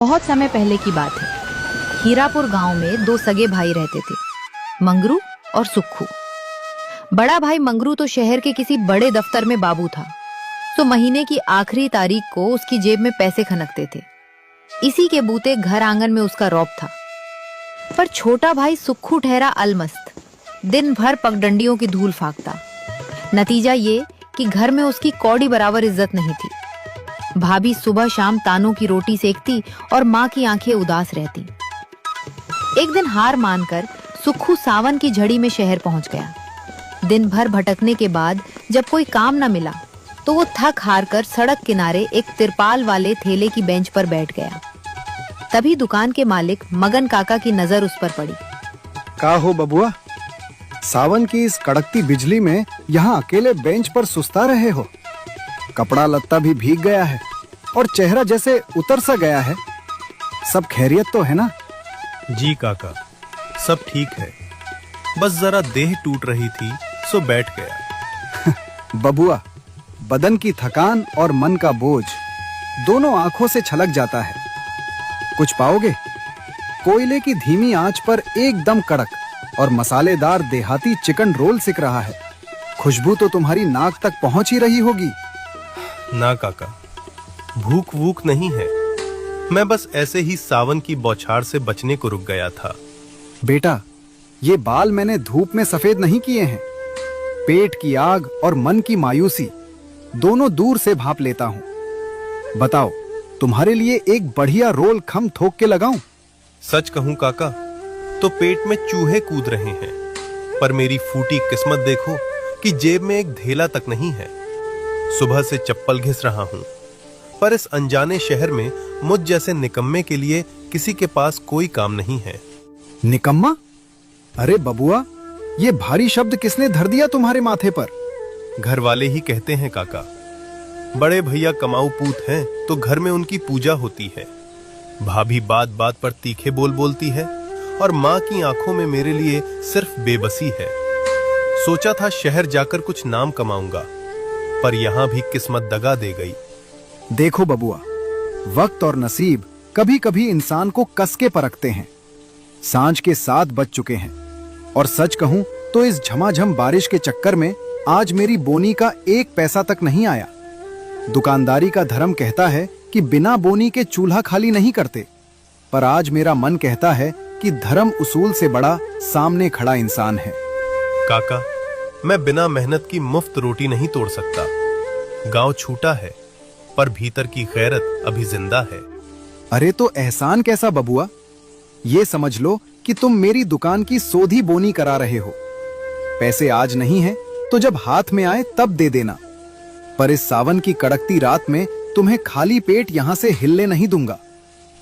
बहुत समय पहले की बात है। हीरापुर गांव में दो सगे भाई रहते थे, मंगरू और सुक्खू। बड़ा भाई मंगरू तो शहर के किसी बड़े दफ्तर में बाबू था, तो महीने की आखिरी तारीख को उसकी जेब में पैसे खनकते थे। इसी के बूते घर आंगन में उसका रौब था। पर छोटा भाई सुक्खू ठहरा अलमस्त, दिन भर पगडंडियों की धूल फाकता। नतीजा ये कि घर में उसकी कौड़ी बराबर इज्जत नहीं थी। भाभी सुबह शाम तानों की रोटी सेकती और माँ की आंखें उदास रहती। एक दिन हार मानकर सुक्खू सावन की झड़ी में शहर पहुंच गया। दिन भर भटकने के बाद जब कोई काम न मिला तो वो थक हार कर सड़क किनारे एक तिरपाल वाले ठेले की बेंच पर बैठ गया। तभी दुकान के मालिक मगन काका की नजर उस पर पड़ी। का हो बबुआ, सावन की इस कड़कती बिजली में यहाँ अकेले बेंच पर सुस्ता रहे हो? कपड़ा लत्ता भी भीग गया है और चेहरा जैसे उतर सा गया है। सब खैरियत तो है ना? जी काका, सब ठीक है, बस जरा देह टूट रही थी सो बैठ गया। बबुआ, बदन की थकान और मन का बोझ दोनों आंखों से छलक जाता है। कुछ पाओगे? कोयले की धीमी आंच पर एकदम कड़क और मसालेदार देहाती चिकन रोल सिक रहा है। खुशबू तो तुम्हारी नाक तक पहुंच ही रही होगी। ना काका, भूख वूख नहीं है, मैं बस ऐसे ही सावन की बौछार से बचने को रुक गया था। बेटा, ये बाल मैंने धूप में सफेद नहीं किए हैं। पेट की आग और मन की मायूसी दोनों दूर से भाप लेता हूँ। बताओ, तुम्हारे लिए एक बढ़िया रोल खम थोक के लगाऊं? सच कहूं काका, तो पेट में चूहे कूद रहे हैं, पर मेरी फूटी किस्मत देखो कि जेब में एक धेला तक नहीं है। सुबह से चप्पल घिस रहा हूं, पर इस अनजाने शहर में मुझ जैसे निकम्मे के लिए किसी के पास कोई काम नहीं है। निकम्मा? अरे बबुआ, ये भारी शब्द किसने धर दिया तुम्हारे माथे पर? घर वाले ही कहते हैं काका। बड़े भैया कमाऊ पूत हैं तो घर में उनकी पूजा होती है। भाभी बात बात पर तीखे बोल बोलती है और माँ की आंखों में मेरे लिए सिर्फ बेबसी है। सोचा था शहर जाकर कुछ नाम कमाऊंगा, पर यहां भी किस्मत दगा दे गई। देखो बबुआ, वक्त और नसीब कभी कभी इंसान को कस के परखते हैं। सांझ के 7 बज चुके हैं और सच कहूं तो इस झमाझम बारिश के चक्कर में आज मेरी बोनी का 1 पैसा तक नहीं आया। दुकानदारी का धर्म कहता है कि बिना बोनी के चूल्हा खाली नहीं करते, पर आज मेरा मन कहता है कि धर्म उसूल से बड़ा सामने खड़ा इंसान है। काका, मैं बिना मेहनत की मुफ्त रोटी नहीं तोड़ सकता। गांव छूटा है, पर भीतर की गैरत अभी जिंदा है। अरे तो एहसान कैसा बबुआ? ये समझ लो कि तुम मेरी दुकान की सोधी बोनी करा रहे हो। पैसे आज नहीं है तो जब हाथ में आए तब दे देना, पर इस सावन की कड़कती रात में तुम्हें खाली पेट यहां से हिलने नहीं दूंगा।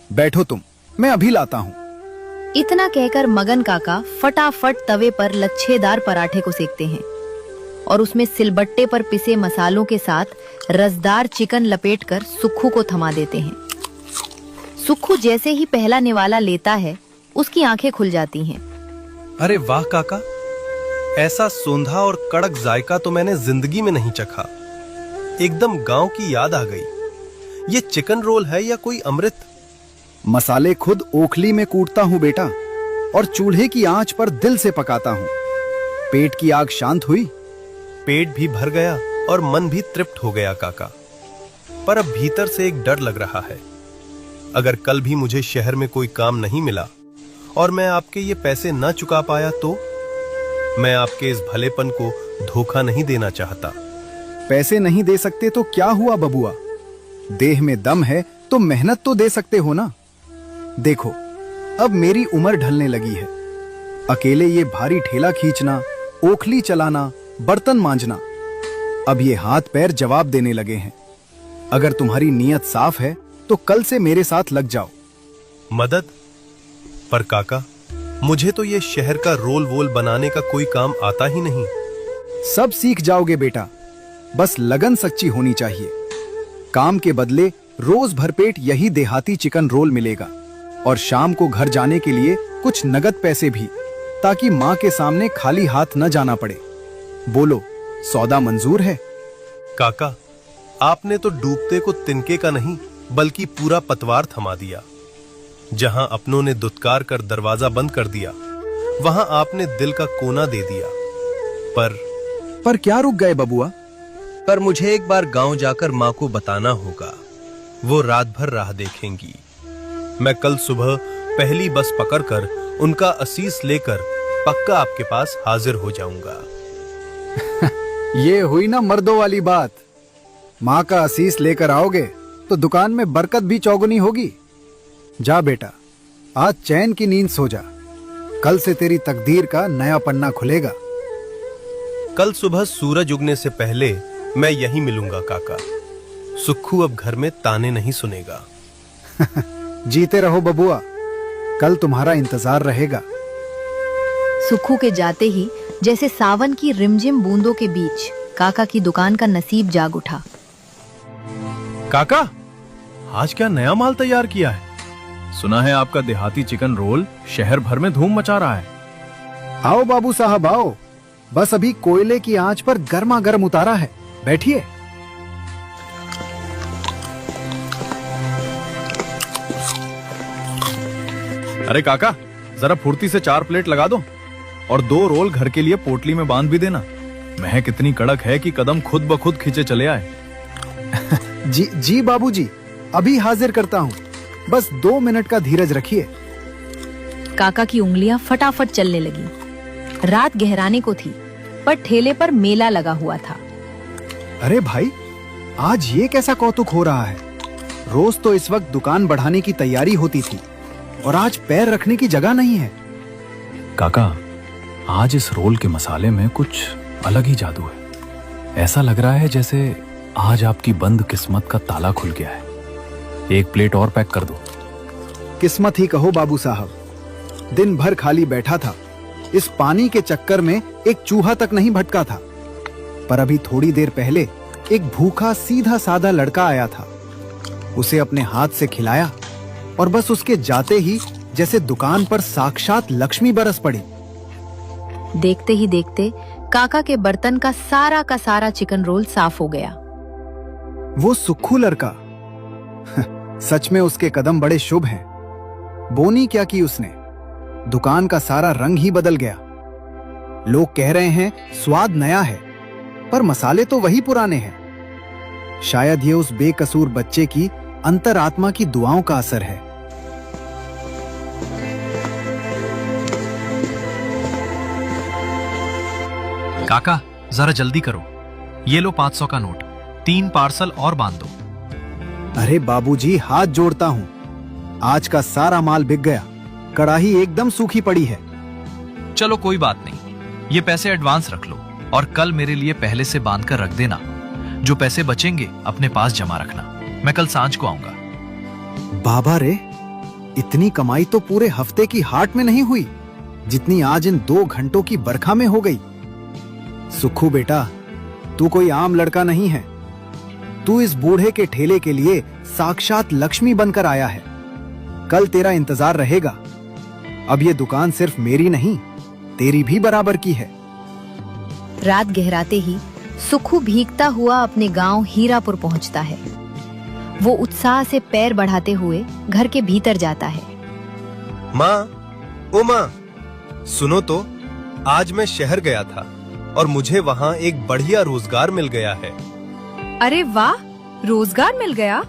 बैठो तुम, मैं अभी लाता हूं। इतना कहकर मगन काका फटाफट तवे पर लच्छेदार पराठे को सेकते हैं और उसमें सिलबट्टे पर पिसे मसालों के साथ रसदार चिकन लपेटकर सुक्खू को थमा देते हैं। सुक्खू जैसे ही पहला निवाला लेता है, उसकी आंखें खुल जाती हैं। अरे वाह काका, ऐसा सोंधा और कड़क जायका तो मैंने जिंदगी में नहीं चखा। एकदम गांव की याद आ गई। ये चिकन रोल है या कोई अमृत? मसाले खुद ओखली में कूटता हूँ बेटा, और चूल्हे की आंच पर दिल से पकाता हूँ। पेट की आग शांत हुई? पेट भी भर गया और मन भी तृप्त हो गया काका, पर अब भीतर से एक डर लग रहा है। अगर कल भी मुझे शहर में कोई काम नहीं मिला और मैं आपके ये पैसे न चुका पाया तो? मैं आपके इस भलेपन को धोखा नहीं देना चाहता। पैसे नहीं दे सकते तो क्या हुआ बबुआ? देह में दम है तो मेहनत तो दे सकते हो ना। देखो, अब मेरी उम्र ढलने लगी है। अकेले ये भारी ठेला खींचना, ओखली चलाना, बर्तन मांजना, अब ये हाथ पैर जवाब देने लगे हैं। अगर तुम्हारी नीयत साफ है तो कल से मेरे साथ लग जाओ। मदद? पर काका, मुझे तो ये शहर का रोल वोल बनाने का कोई काम आता ही नहीं। सब सीख जाओगे बेटा, बस लगन सच्ची होनी चाहिए। काम के बदले रोज भरपेट यही देहाती चिकन रोल मिलेगा, और शाम को घर जाने के लिए कुछ नगद पैसे भी, ताकि माँ के सामने खाली हाथ न जाना पड़े। बोलो, सौदा मंजूर है? काका, आपने तो डूबते को तिनके का नहीं बल्कि पूरा पतवार थमा दिया। जहां अपनों ने दुत्कार कर दरवाजा बंद कर दिया, वहां आपने दिल का कोना दे दिया। पर क्या रुक गए बबुआ? पर मुझे एक बार गांव जाकर माँ को बताना होगा। वो रात भर राह देखेंगी। मैं कल सुबह पहली बस पकड़कर उनका असीस लेकर पक्का आपके पास हाजिर हो जाऊंगा। ये हुई ना मर्दों वाली बात। माँ का असीस लेकर आओगे तो दुकान में बरकत भी चौगुनी होगी। जा बेटा, आज चैन की नींद सो जा। कल से तेरी तकदीर का नया पन्ना खुलेगा। कल सुबह सूरज उगने से पहले मैं यहीं मिलूंगा काका। सुक्खू अब घर में ताने नहीं सुनेगा। जीते रहो बबुआ, कल तुम्हारा इंतजार रहेगा। सुक्खू के जाते ही जैसे सावन की रिमझिम बूंदों के बीच काका की दुकान का नसीब जाग उठा। काका, आज क्या नया माल तैयार किया है? सुना है आपका देहाती चिकन रोल शहर भर में धूम मचा रहा है। आओ बाबू साहब आओ, बस अभी कोयले की आंच पर गर्मा गर्म उतारा है। बैठिए। अरे काका, जरा फुर्ती से 4 प्लेट लगा दो और 2 रोल घर के लिए पोटली में बांध भी देना। महक इतनी कड़क है कि कदम खुद ब खुद खींचे चले आए। जी बाबूजी, अभी हाजिर करता हूँ। बस 2 मिनट का धीरज रखिए। काका की उंगलियां फटाफट चलने लगी। रात गहराने को थी, पर ठेले पर मेला लगा हुआ था। अरे भाई, आज ये कैसा कौतुक हो रहा है? रोज तो इस वक्त दुकान बढ़ाने की तैयारी होती थी और आज पैर रखने की जगह नहीं है। काका, आज इस रोल के मसाले में कुछ अलग ही जादू है। ऐसा लग रहा है जैसे आज आपकी बंद किस्मत का ताला खुल गया है। 1 प्लेट और पैक कर दो। किस्मत ही कहो बाबू साहब। दिन भर खाली बैठा था। इस पानी के चक्कर में एक चूहा तक नहीं भटका था। पर अभी थोड़ी देर पहले एक भूखा सीधा साधा लड़का आया था। उसे अपने हाथ से खिलाया और बस उसके जाते ही जैसे दुकान पर साक्षात लक्ष्मी बरस पड़ी। देखते ही देखते काका के बर्तन का सारा चिकन रोल साफ हो गया। वो सुक्खू लड़का, सच में उसके कदम बड़े शुभ हैं। बोनी क्या की उसने, दुकान का सारा रंग ही बदल गया। लोग कह रहे हैं स्वाद नया है, पर मसाले तो वही पुराने हैं। शायद ये उस बेकसूर बच्चे की अंतरात्मा की दुआओं का असर है। काका, जरा जल्दी करो। ये लो 500 का नोट। 3 पार्सल और बांध दो। अरे बाबूजी, हाथ जोड़ता हूं। आज का सारा माल बिक गया। कड़ाही एकदम सूखी पड़ी है। चलो कोई बात नहीं, ये पैसे एडवांस रख लो और कल मेरे लिए पहले से बांध कर रख देना। जो पैसे बचेंगे अपने पास जमा रखना। मैं कल सांझ को आऊंगा। बाबा रे, इतनी कमाई तो पूरे हफ्ते की हाट में नहीं हुई जितनी आज इन 2 घंटों की बरखा में हो गई। सुक्खू बेटा, तू कोई आम लड़का नहीं है। तू इस बूढ़े के ठेले के लिए साक्षात लक्ष्मी बनकर आया है। कल तेरा इंतजार रहेगा। अब ये दुकान सिर्फ मेरी नहीं, तेरी भी बराबर की है। रात गहराते ही सुक्खू भीगता हुआ अपने गांव हीरापुर पहुंचता है। वो उत्साह से पैर बढ़ाते हुए घर के भीतर जाता है। माँ, ओ माँ, सुनो तो, आज मैं शहर गया था और मुझे वहाँ एक बढ़िया रोजगार मिल गया है। अरे वाह, रोजगार मिल गया?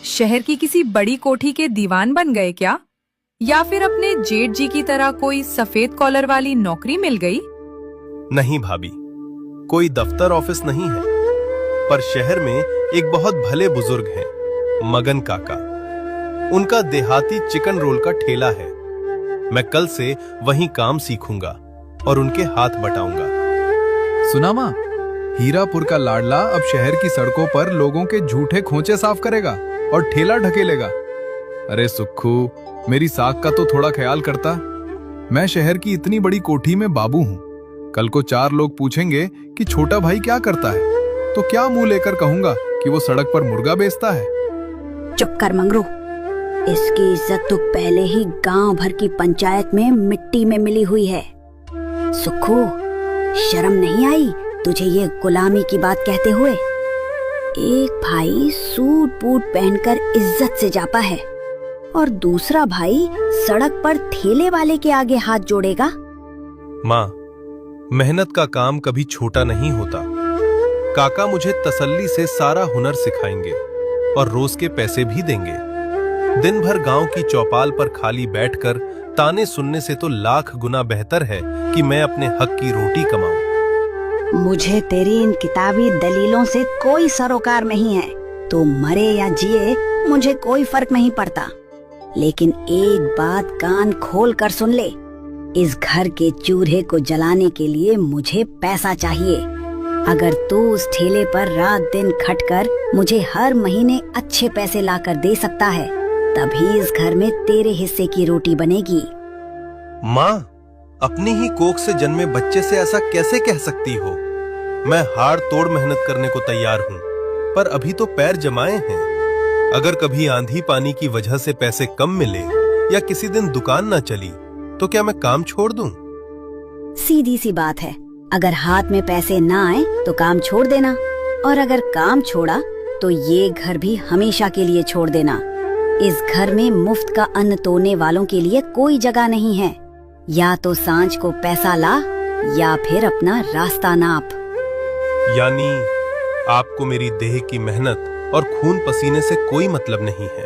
शहर की किसी बड़ी कोठी के दीवान बन गए क्या? या फिर अपने जेठ जी की तरह कोई सफेद कॉलर वाली नौकरी मिल गई? नहीं भाभी, कोई दफ्तर ऑफिस नहीं है, पर शहर में एक बहुत भले बुजुर्ग हैं, मगन काका। उनका देहाती चिकन रोल का ठेला है। मैं कल से वहीं काम सीखूंगा और उनके हाथ बटाऊंगा। सुना माँ, हीरापुर का लाडला अब शहर की सड़कों पर लोगों के झूठे खोचे साफ करेगा और ठेला ढकेलेगा। अरे सुक्खू, मेरी साख का तो थोड़ा ख्याल करता। मैं शहर की इतनी बड़ी कोठी में बाबू हूँ। कल को 4 लोग पूछेंगे कि छोटा भाई क्या करता है, तो क्या मुंह लेकर कहूंगा कि वो सड़क पर मुर्गा बेचता है? चुप कर मंगरू। इसकी इज्जत तो पहले ही गांव भर की पंचायत में मिट्टी में मिली हुई है। सुक्खू, शर्म नहीं आई तुझे ये गुलामी की बात कहते हुए? एक भाई सूट बूट पहनकर इज्जत से जाता है और दूसरा भाई सड़क पर ठेले वाले के आगे हाथ जोड़ेगा। माँ, मेहनत का काम कभी छोटा नहीं होता। काका मुझे तसल्ली से सारा हुनर सिखाएंगे और रोज के पैसे भी देंगे। दिन भर गांव की चौपाल पर खाली बैठकर ताने सुनने से तो लाख गुना बेहतर है कि मैं अपने हक की रोटी कमाऊं। मुझे तेरी इन किताबी दलीलों से कोई सरोकार नहीं है। तो मरे या जिए मुझे कोई फर्क नहीं पड़ता। लेकिन एक बात कान खोल कर सुन ले, इस घर के चूल्हे को जलाने के लिए मुझे पैसा चाहिए। अगर तू उस ठेले पर रात दिन खटकर मुझे हर महीने अच्छे पैसे लाकर दे सकता है, तभी इस घर में तेरे हिस्से की रोटी बनेगी। माँ, अपनी ही कोख से जन्मे बच्चे से ऐसा कैसे कह सकती हो? मैं हाड़ तोड़ मेहनत करने को तैयार हूँ, पर अभी तो पैर जमाए हैं। अगर कभी आंधी पानी की वजह से पैसे कम मिले या किसी दिन दुकान न चली तो क्या मैं काम छोड़ दूं? सीधी सी बात है, अगर हाथ में पैसे ना आए तो काम छोड़ देना, और अगर काम छोड़ा तो ये घर भी हमेशा के लिए छोड़ देना। इस घर में मुफ्त का अन्न तोड़ने वालों के लिए कोई जगह नहीं है। या तो सांझ को पैसा ला या फिर अपना रास्ता नाप। यानी आपको मेरी देह की मेहनत और खून पसीने से कोई मतलब नहीं है,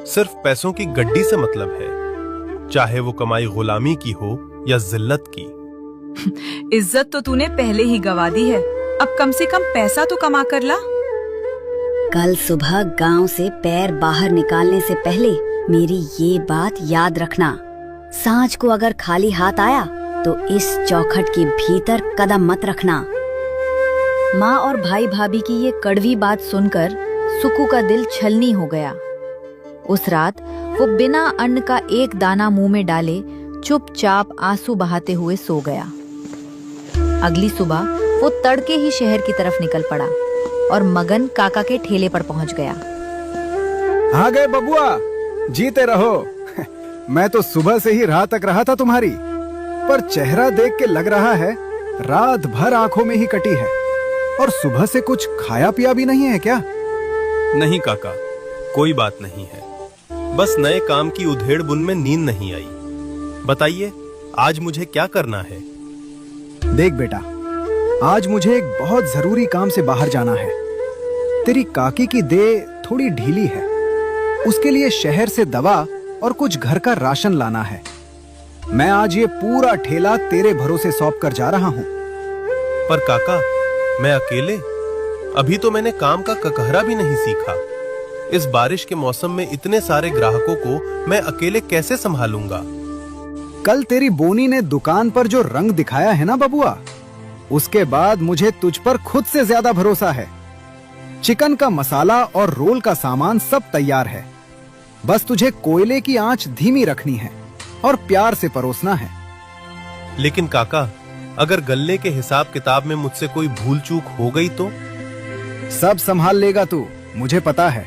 सिर्फ पैसों की गड्डी से मतलब है, चाहे वो कमाई गुलामी की हो या जिल्लत की। इज्जत तो तूने पहले ही गवा दी है, अब कम से कम पैसा तो कमा कर ला। कल सुबह गांव से पैर बाहर निकालने से पहले मेरी ये बात याद रखना। सांझ को अगर खाली हाथ आया तो इस चौखट के भीतर कदम मत रखना। माँ और भाई भाभी की ये कड़वी बात सुनकर सुक्खू का दिल छलनी हो गया। उस रात वो बिना अन्न का एक दाना मुंह में डाले चुपचाप आंसू बहाते हुए सो गया। अगली सुबह वो तड़के ही शहर की तरफ निकल पड़ा और मगन काका के ठेले पर पहुंच गया। आ गए बबुआ, जीते रहो। मैं तो सुबह से ही राह तक रहा था तुम्हारी, पर चेहरा देख के लग रहा है रात भर आंखों में ही कटी है। और सुबह से कुछ खाया पिया भी नहीं है क्या? नहीं काका, कोई बात नहीं है, बस नए काम की उधेड़ बुन में नींद नहीं आई। बताइए, आज मुझे क्या करना है? देख बेटा, आज मुझे एक बहुत जरूरी काम से बाहर जाना है। तेरी काकी की देह थोड़ी ढीली है, उसके लिए शहर से दवा और कुछ घर का राशन लाना है। मैं आज ये पूरा ठेला तेरे भरोसे सौंप कर जा रहा हूँ। पर काका, मैं अकेले? अभी तो मैंने काम का ककहरा भी नहीं सीखा। इस बारिश के मौसम में इतने सारे ग्राहकों को मैं अकेले कैसे संभालूंगा? कल तेरी बोनी ने दुकान पर जो रंग दिखाया है ना बबुआ, उसके बाद मुझे तुझ पर खुद से ज्यादा भरोसा है। चिकन का मसाला और रोल का सामान सब तैयार है, बस तुझे कोयले की आंच धीमी रखनी है और प्यार से परोसना है। लेकिन काका, अगर गल्ले के हिसाब किताब में मुझसे कोई भूल चूक हो गई तो? सब संभाल लेगा तू, मुझे पता है।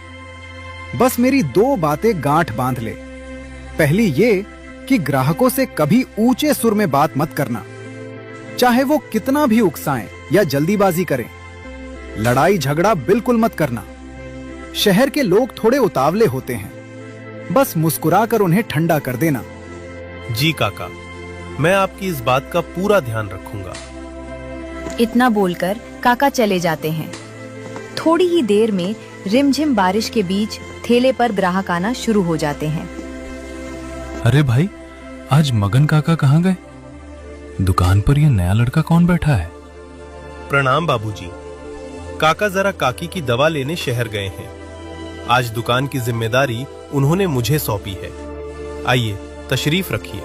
बस मेरी दो बातें गांठ बांध ले। पहली ये कि ग्राहकों से कभी ऊंचे सुर में बात मत करना, चाहे वो कितना भी उकसाएं या जल्दीबाजी करें। लड़ाई झगड़ा बिल्कुल मत करना। शहर के लोग थोड़े उतावले होते हैं, बस मुस्कुराकर उन्हें ठंडा कर देना। जी काका, मैं आपकी इस बात का पूरा ध्यान रखूंगा। इतना बोलकर काका चले जाते हैं। थोड़ी ही देर में रिमझिम बारिश के बीच ठेले पर ग्राहक आना शुरू हो जाते हैं। अरे भाई, आज मगन काका कहाँ गए? दुकान पर ये नया लड़का कौन बैठा है? प्रणाम बाबूजी। काका जरा काकी की दवा लेने शहर गए हैं। आज दुकान की जिम्मेदारी उन्होंने मुझे सौंपी है। आइए, तशरीफ रखिए।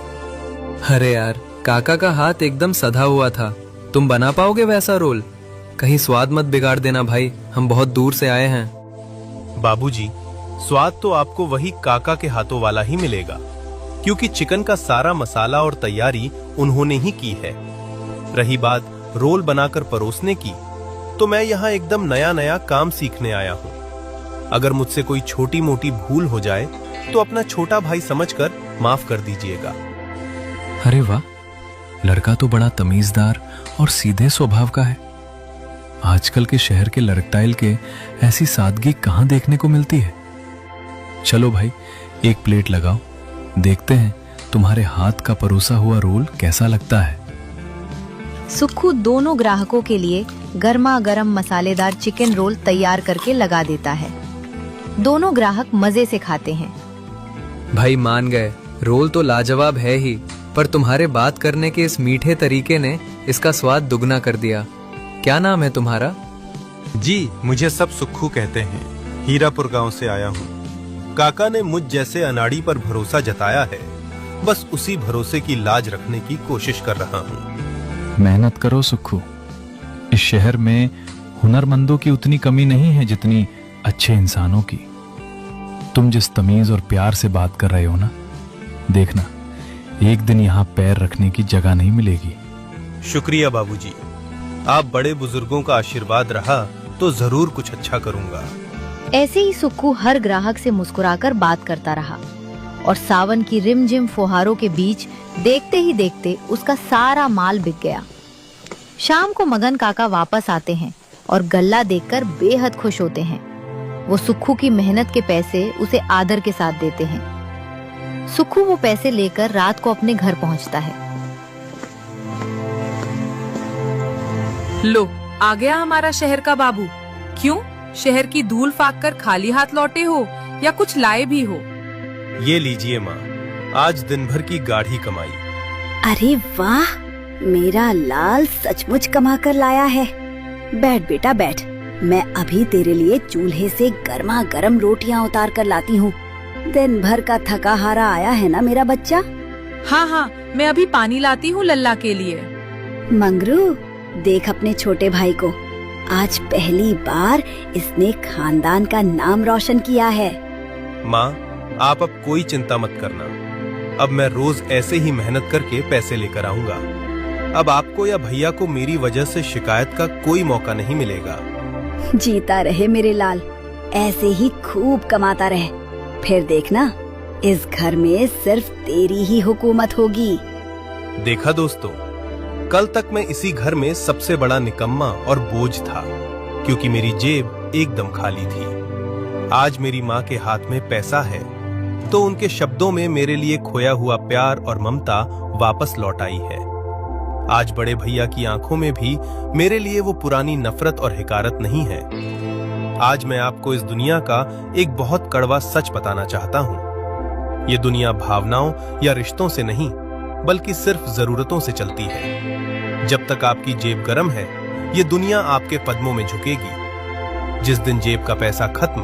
अरे यार, काका का हाथ एकदम सधा हुआ था। तुम बना पाओगे वैसा रोल? कहीं स्वाद मत बिगाड़ देना भाई, हम बहुत दूर से आए हैं। बाबूजी, स्वाद तो आपको वही काका के हाथों वाला ही मिलेगा, क्योंकि चिकन का सारा मसाला और तैयारी उन्होंने ही की है। रही बात रोल बनाकर परोसने की, तो मैं यहाँ एकदम नया नया काम सीखने आया हूँ। अगर मुझसे कोई छोटी मोटी भूल हो जाए तो अपना छोटा भाई समझकर माफ कर दीजिएगा। अरे वाह, लड़का तो बड़ा तमीजदार और सीधे स्वभाव का है। आजकल के शहर के लड़कटाइल के ऐसी सादगी कहाँ देखने को मिलती है। चलो भाई, एक प्लेट लगाओ, देखते हैं तुम्हारे हाथ का परोसा हुआ रोल कैसा लगता है। सुक्खू दोनों ग्राहकों के लिए गर्मा गर्म मसालेदार चिकन रोल तैयार करके लगा देता है। दोनों ग्राहक मजे से खाते हैं। भाई मान गए, रोल तो लाजवाब है ही, पर तुम्हारे बात करने के इस मीठे तरीके ने इसका स्वाद दुगना कर दिया। क्या नाम है तुम्हारा? जी, मुझे सब सुक्खू कहते हैं। हीरापुर गांव से आया हूँ। काका ने मुझ जैसे अनाड़ी पर भरोसा जताया है, बस उसी भरोसे की लाज रखने की कोशिश कर रहा हूँ। मेहनत करो सुक्खू, इस शहर में हुनरमंदों की उतनी कमी नहीं है जितनी अच्छे इंसानों की। तुम जिस तमीज और प्यार से बात कर रहे हो ना, देखना एक दिन यहाँ पैर रखने की जगह नहीं मिलेगी। शुक्रिया बाबूजी, आप बड़े बुजुर्गों का आशीर्वाद रहा तो जरूर कुछ अच्छा करूंगा। ऐसे ही सुक्खू हर ग्राहक से मुस्कुराकर बात करता रहा और सावन की रिमझिम फुहारों के बीच देखते ही देखते उसका सारा माल बिक गया। शाम को मगन काका वापस आते हैं और गल्ला देखकर बेहद खुश होते हैं। वो सुक्खू की मेहनत के पैसे उसे आदर के साथ देते हैं। सुक्खू वो पैसे लेकर रात को अपने घर पहुंचता है। लो, आ गया हमारा शहर का बाबू। क्यों, शहर की धूल फाक कर खाली हाथ लौटे हो या कुछ लाए भी हो? ये लीजिए माँ, आज दिन भर की गाढ़ी कमाई। अरे वाह, मेरा लाल सचमुच कमा कर लाया है। बैठ बेटा बैठ, मैं अभी तेरे लिए चूल्हे से गर्मा गर्म रोटियां उतार कर लाती हूँ। दिन भर का थका हारा आया है ना मेरा बच्चा। हाँ हाँ, मैं अभी पानी लाती हूँ लल्ला के लिए। मंगरू, देख अपने छोटे भाई को, आज पहली बार इसने खानदान का नाम रोशन किया है। माँ, आप अब कोई चिंता मत करना। अब मैं रोज ऐसे ही मेहनत करके पैसे लेकर आऊंगा। अब आपको या भैया को मेरी वजह से शिकायत का कोई मौका नहीं मिलेगा। जीता रहे मेरे लाल, ऐसे ही खूब कमाता रहे। फिर देखना, इस घर में सिर्फ तेरी ही हुकूमत होगी। देखा दोस्तों, कल तक मैं इसी घर में सबसे बड़ा निकम्मा और बोझ था, क्योंकि मेरी जेब एकदम खाली थी। आज मेरी माँ के हाथ में पैसा है, तो उनके शब्दों में मेरे लिए खोया हुआ प्यार और ममता वापस लौट आई है। आज बड़े भैया की आंखों में भी मेरे लिए वो पुरानी नफरत और हिकारत नहीं है। आज मैं आपको इस दुनिया का एक बहुत कड़वा सच बताना चाहता हूँ। ये दुनिया भावनाओं या रिश्तों से नहीं, बल्कि सिर्फ जरूरतों से चलती है। जब तक आपकी जेब गर्म है, ये दुनिया आपके कदमों में झुकेगी। जिस दिन जेब का पैसा खत्म,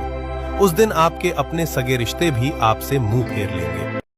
उस दिन आपके अपने सगे रिश्ते भी आपसे मुंह फेर लेंगे।